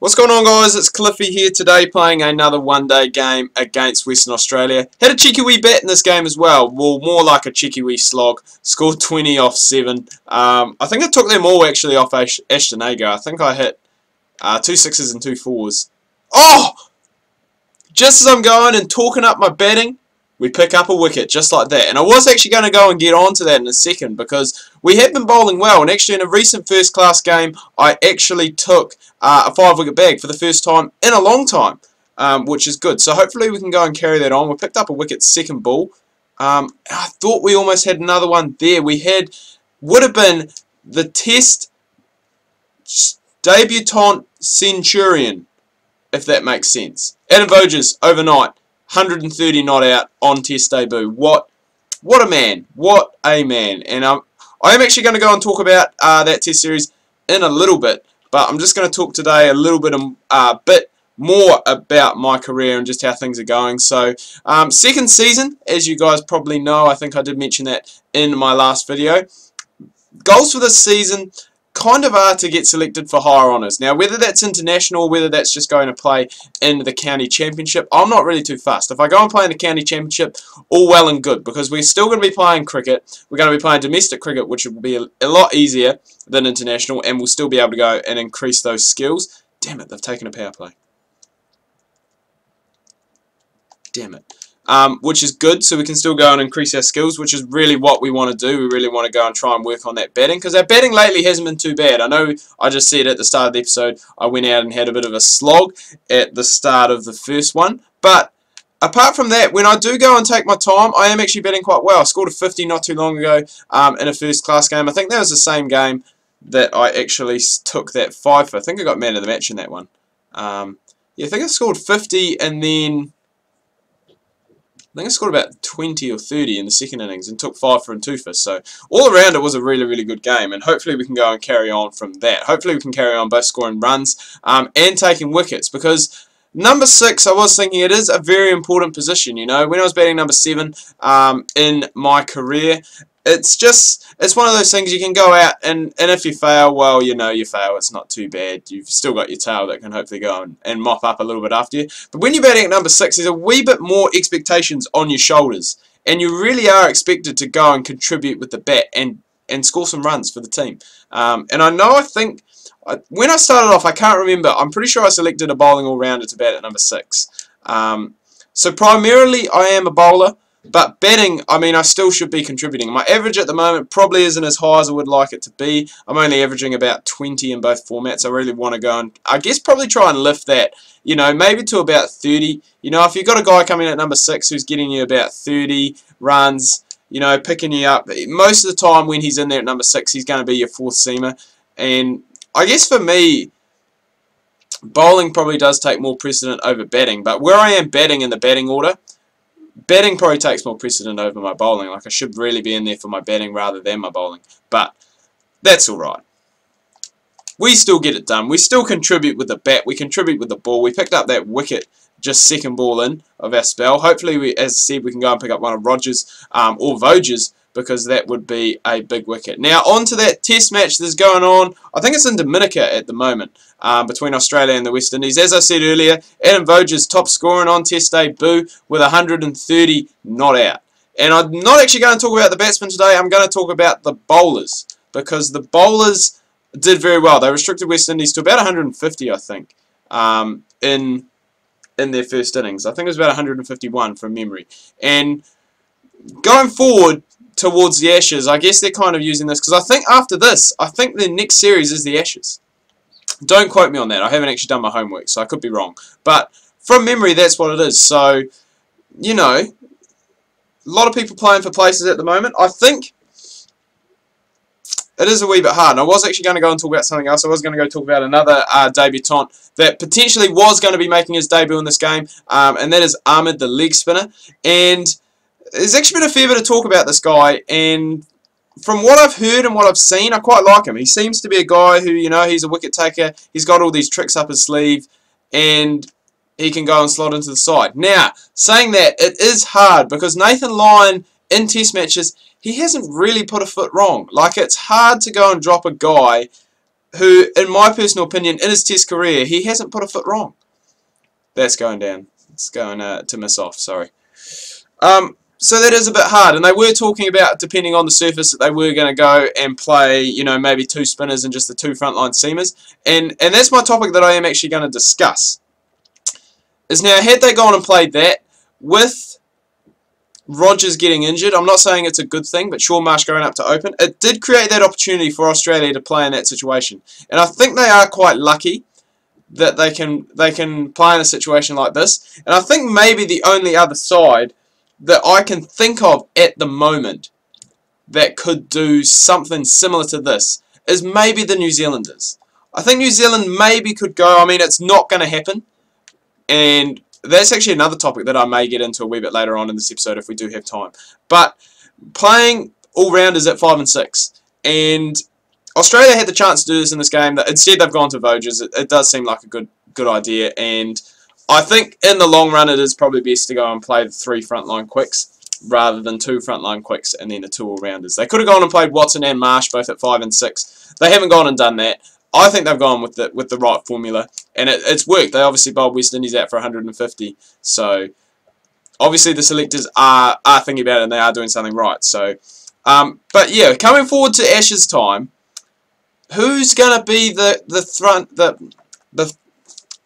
What's going on, guys? It's Cliffy here today playing another one-day game against Western Australia. Had a cheeky wee bet in this game as well. Well, more like a cheeky wee slog. Scored 20 off 7. I think I took them all actually off Ashton Agar. I think I hit 2 6s and 2 4s. Oh! Just as I'm going and talking up my betting, we pick up a wicket just like that. And I was actually going to go and get on to that in a second because we have been bowling well. And actually in a recent first class game, I actually took a 5-wicket bag for the first time in a long time, which is good. So hopefully we can go and carry that on. We picked up a wicket second ball. I thought we almost had another one there. Would have been the Test debutant Centurion, if that makes sense. Adam Voges overnight. 130 not out on Test debut. What a man. What a man. And I am actually going to go and talk about that Test series in a little bit. But I'm just going to talk today a little bit more about my career and just how things are going. So, second season, as you guys probably know, I think I did mention that in my last video. Goals for this season kind of are to get selected for higher honours. Now, whether that's international or whether that's just going to play in the county championship, I'm not really too fussed. If I go and play in the county championship, all well and good, because we're still going to be playing cricket. We're going to be playing domestic cricket, which will be a lot easier than international, and we'll still be able to go and increase those skills. Damn it, they've taken a power play. Damn it. Which is good, so we can still go and increase our skills, which is really what we want to do. We really want to go and try and work on that batting, because our batting lately hasn't been too bad. I know I just said at the start of the episode I went out and had a bit of a slog at the start of the first one, but apart from that, when I do go and take my time, I am actually batting quite well. I scored a 50 not too long ago in a first class game. I think that was the same game that I actually took that 5 for. I think I got man of the match in that one. Yeah, I think I scored 50 and then I think I scored about 20 or 30 in the second innings and took 5 for and 2 for. So all around it was a really, really good game, and hopefully we can go and carry on from that. Hopefully we can carry on both scoring runs and taking wickets, because number 6, I was thinking it is a very important position. You know, when I was batting number 7 in my career, it's one of those things you can go out and if you fail, well, you know you fail. It's not too bad. You've still got your tail that can hopefully go and mop up a little bit after you. But when you're batting at number 6, there's a wee bit more expectations on your shoulders, and you really are expected to go and contribute with the bat and score some runs for the team. And I think when I started off, I can't remember. I'm pretty sure I selected a bowling all-rounder to bat at number 6. So primarily I am a bowler. But batting, I mean, I still should be contributing. My average at the moment probably isn't as high as I would like it to be. I'm only averaging about 20 in both formats. I really want to go and, I guess, probably try and lift that, you know, maybe to about 30. You know, if you've got a guy coming in at number 6 who's getting you about 30 runs, you know, picking you up, most of the time when he's in there at number 6, he's going to be your 4th seamer. And I guess for me, bowling probably does take more precedent over batting. But where I am batting in the batting order, batting probably takes more precedent over my bowling. Like, I should really be in there for my batting rather than my bowling. But that's alright. We still get it done. We still contribute with the bat. We contribute with the ball. We picked up that wicket just second ball in of our spell. Hopefully, as I said, we can go and pick up one of Rogers or Voges, because that would be a big wicket. Now, on to that test match that's going on. I think it's in Dominica at the moment, between Australia and the West Indies. As I said earlier, Adam Voges top scoring on test debut with 130 not out. And I'm not actually going to talk about the batsmen today. I'm going to talk about the bowlers, because the bowlers did very well. They restricted West Indies to about 150, I think, in their first innings. I think it was about 151 from memory. And going forward towards the Ashes, I guess they're kind of using this, because I think after this, I think the next series is the Ashes. Don't quote me on that. I haven't actually done my homework, so I could be wrong. But from memory, that's what it is. So, you know, a lot of people playing for places at the moment. I think it is a wee bit hard. And I was actually going to go and talk about something else. I was going to go talk about another debutant that potentially was going to be making his debut in this game, and that is Ahmed, the leg spinner. And there's actually been a fair bit of talk about this guy, and from what I've heard and what I've seen, I quite like him. He seems to be a guy who, you know, he's a wicket taker. He's got all these tricks up his sleeve, and he can go and slot into the side. Now, saying that, it is hard, because Nathan Lyon in test matches, he hasn't really put a foot wrong. Like, it's hard to go and drop a guy who, in my personal opinion, in his Test career, he hasn't put a foot wrong. That's going down. It's going to miss off, sorry. So that is a bit hard, and they were talking about, depending on the surface, that they were going to go and play, you know, maybe 2 spinners and just the 2 frontline seamers. And that's my topic that I am actually going to discuss. Is now, had they gone and played that, with Rogers getting injured, I'm not saying it's a good thing, but Shaun Marsh going up to open, it did create that opportunity for Australia to play in that situation. And I think they are quite lucky that they can play in a situation like this. And I think maybe the only other side that I can think of at the moment that could do something similar to this is maybe the New Zealanders. I think New Zealand maybe could go. I mean, it's not going to happen, and that's actually another topic that I may get into a wee bit later on in this episode if we do have time. But playing all-rounders at 5 and 6, and Australia had the chance to do this in this game. That instead they've gone to Vogers. It does seem like a good idea, and I think in the long run it is probably best to go and play the 3 frontline quicks rather than 2 frontline quicks and then the 2 all-rounders. They could have gone and played Watson and Marsh both at 5 and 6. They haven't gone and done that. I think they've gone with the right formula, and it's worked. They obviously bowled West Indies out for 150, so obviously the selectors are thinking about it and they are doing something right. So, but yeah, coming forward to Ashes time, who's gonna be the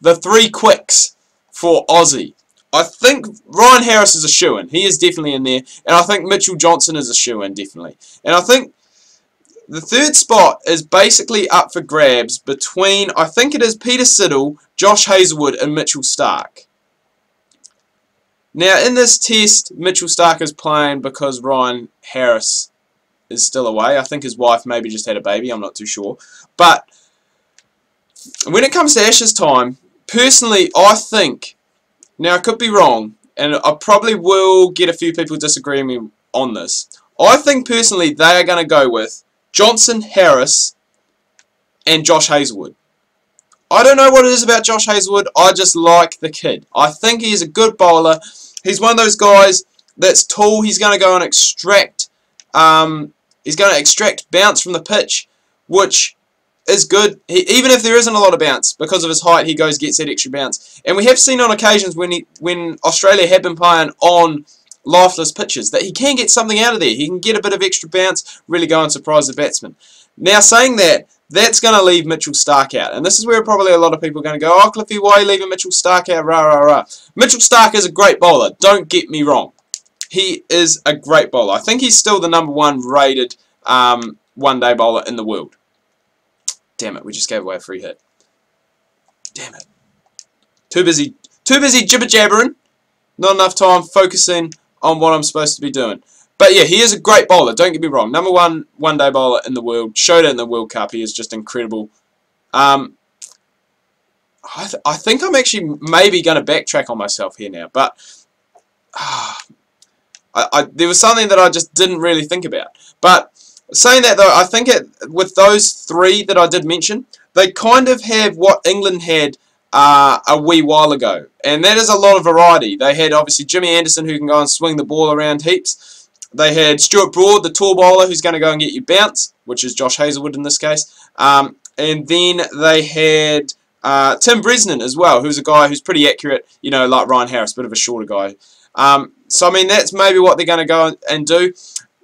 3 quicks for Aussie? I think Ryan Harris is a shoo-in. He is definitely in there. And I think Mitchell Johnson is a shoo-in, definitely. And I think the 3rd spot is basically up for grabs between, I think it is Peter Siddle, Josh Hazlewood, and Mitchell Starc. Now, in this test, Mitchell Starc is playing because Ryan Harris is still away. I think his wife maybe just had a baby. I'm not too sure. But when it comes to Ashes time, personally, I think, now I could be wrong, and I probably will get a few people disagreeing with me on this. I think personally they are going to go with Johnson, Harris, and Josh Hazlewood. I don't know what it is about Josh Hazlewood. I just like the kid. I think he is a good bowler. He's one of those guys that's tall. He's going to go and extract. He's going to extract bounce from the pitch, which is good. Even if there isn't a lot of bounce, because of his height, he gets that extra bounce. And we have seen on occasions when Australia have been playing on lifeless pitches that he can get something out of there. He can get a bit of extra bounce, really go and surprise the batsman. Now, saying that, that's going to leave Mitchell Starc out. And this is where probably a lot of people are going to go, oh, Cliffy, why are you leaving Mitchell Starc out? Rah, rah, rah. Mitchell Starc is a great bowler. Don't get me wrong. He is a great bowler. I think he's still the #1 rated one-day bowler in the world. Damn it, we just gave away a free hit. Damn it. Too busy jibber-jabbering. Not enough time focusing on what I'm supposed to be doing. But yeah, he is a great bowler, don't get me wrong. #1 one-day bowler in the world. Showed it in the World Cup. He is just incredible. I think I'm actually maybe going to backtrack on myself here now. But there was something that I just didn't really think about. But saying that though, I think with those 3 that I did mention, they kind of have what England had a wee while ago. And that is a lot of variety. They had obviously Jimmy Anderson, who can go and swing the ball around heaps. They had Stuart Broad, the tall bowler, who's going to go and get you bounce, which is Josh Hazlewood in this case. And then they had Tim Bresnan as well, who's a guy who's pretty accurate, you know, like Ryan Harris, bit of a shorter guy. So, I mean, that's maybe what they're going to go and do.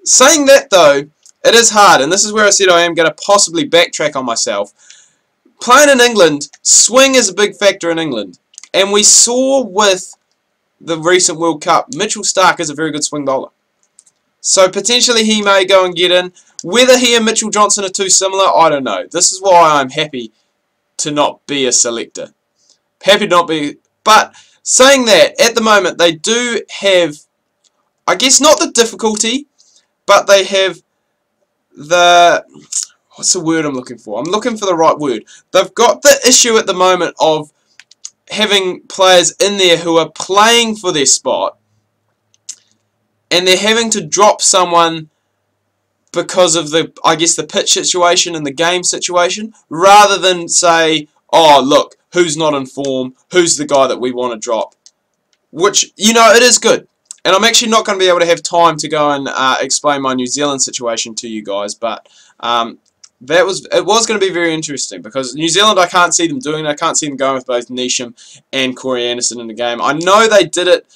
Saying that, though, it is hard, and this is where I said I am going to possibly backtrack on myself. Playing in England, swing is a big factor in England. And we saw with the recent World Cup, Mitchell Starc is a very good swing bowler. So potentially he may go and get in. Whether he and Mitchell Johnson are too similar, I don't know. This is why I'm happy to not be a selector. Happy to not be. But saying that, at the moment they do have, I guess not the difficulty, but they have the, what's the word I'm looking for? I'm looking for the right word. They've got the issue at the moment of having players in there who are playing for their spot, and they're having to drop someone because of the, I guess, the pitch situation and the game situation, rather than say, oh, look, who's not in form, who's the guy that we want to drop. Which, you know, it is good. And I'm actually not going to be able to have time to go and explain my New Zealand situation to you guys, but it was going to be very interesting because New Zealand, I can't see them doing it. I can't see them going with both Neesham and Corey Anderson in the game. I know they did it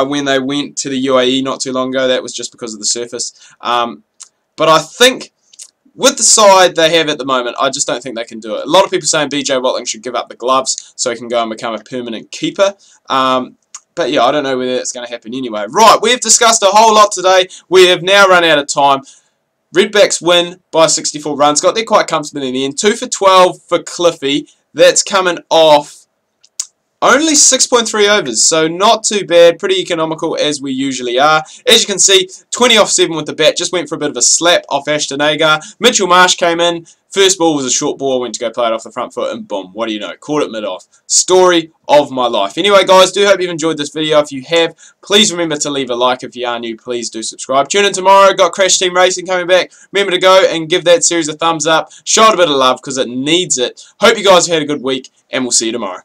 when they went to the UAE not too long ago. That was just because of the surface. But I think with the side they have at the moment, I just don't think they can do it. A lot of people saying BJ Watling should give up the gloves so he can go and become a permanent keeper. But yeah, I don't know whether that's going to happen anyway. Right, we've discussed a whole lot today. We have now run out of time. Redbacks win by 64 runs. Got there quite comfortably in the end. 2 for 12 for Cliffy. That's coming off only 6.3 overs, so not too bad. Pretty economical as we usually are. As you can see, 20 off 7 with the bat. Just went for a bit of a slap off Ashton Agar. Mitchell Marsh came in. First ball was a short ball. I went to go play it off the front foot and boom, what do you know? Caught it mid-off. Story of my life. Anyway, guys, do hope you've enjoyed this video. If you have, please remember to leave a like. If you are new, please do subscribe. Tune in tomorrow. Got Crash Team Racing coming back. Remember to go and give that series a thumbs up. Show it a bit of love because it needs it. Hope you guys have had a good week and we'll see you tomorrow.